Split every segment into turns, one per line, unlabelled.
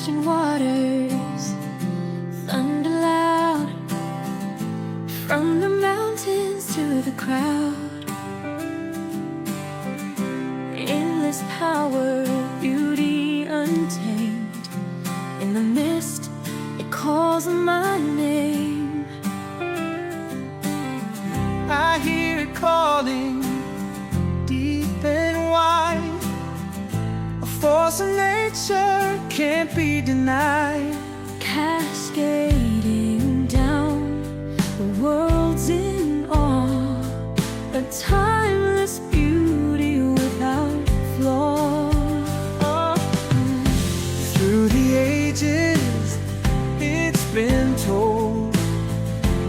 rushing waters, thunder loud, from the mountains to the crowd. Endless power, beauty untamed. In the mist, it calls my name.
I hear it calling, deep and wide. A force of nature can't be denied.
Cascading down, the world's in awe. A timeless beauty without flaw.
Through the ages, it's been told,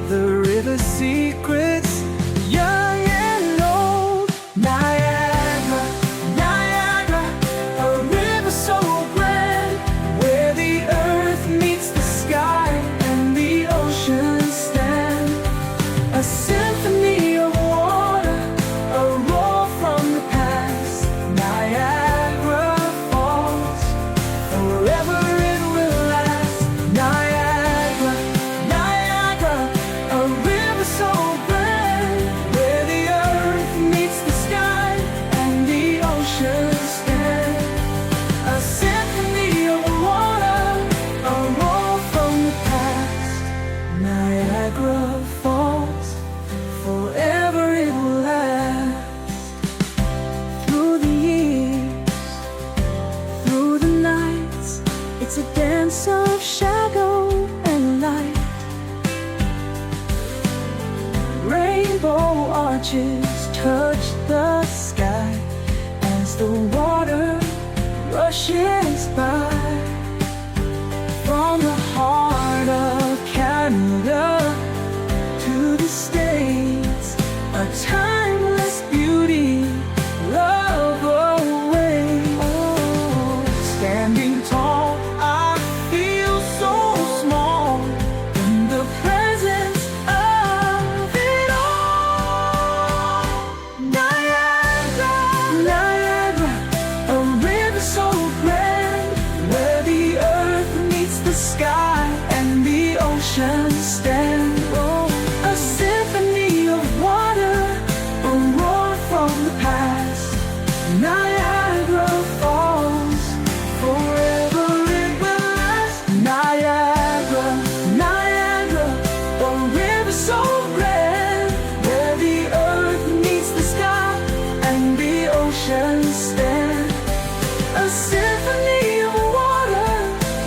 the river's secrets, young and old. Niagara, Niagara, a river so grand, where the earth meets the sky and the oceans stand. A symphony of water, a roar from the past. Niagara Falls, forever it will last. Niagara, Niagara, a river so grand, where the earth meets the sky and the oceans stand. A symphony of water, a roar from the past. Niagara Falls, forever it will last. Through the years, through the nights, it's a dance of shadow and light. Rainbow arches touch the sky as the water rushes by. From the heart of Canada to the States, a timeless beauty, love awaits. Standing tall, I feel so small in the presence of it all. Niagara, Niagara, a river so grand, where the earth meets the sky and the oceans stand. A symphony of water, a roar from the past. Niagara Falls, forever it will last. Niagara, Niagara, a river so grand, where the earth meets the sky and the oceans stand. A symphony of water,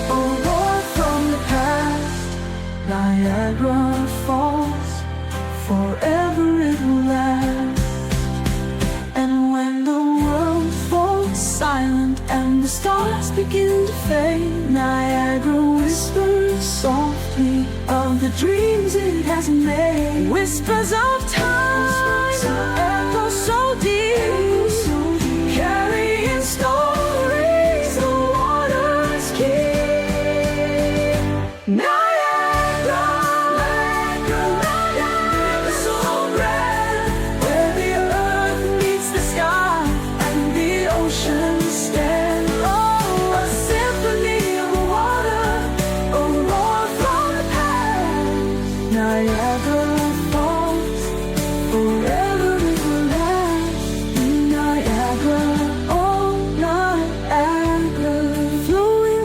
a roar from the past. Niagara Falls, forever it will last. And when the world falls silent and the stars begin to fade, Niagara whispers softly of the dreams it has made. Whispers of time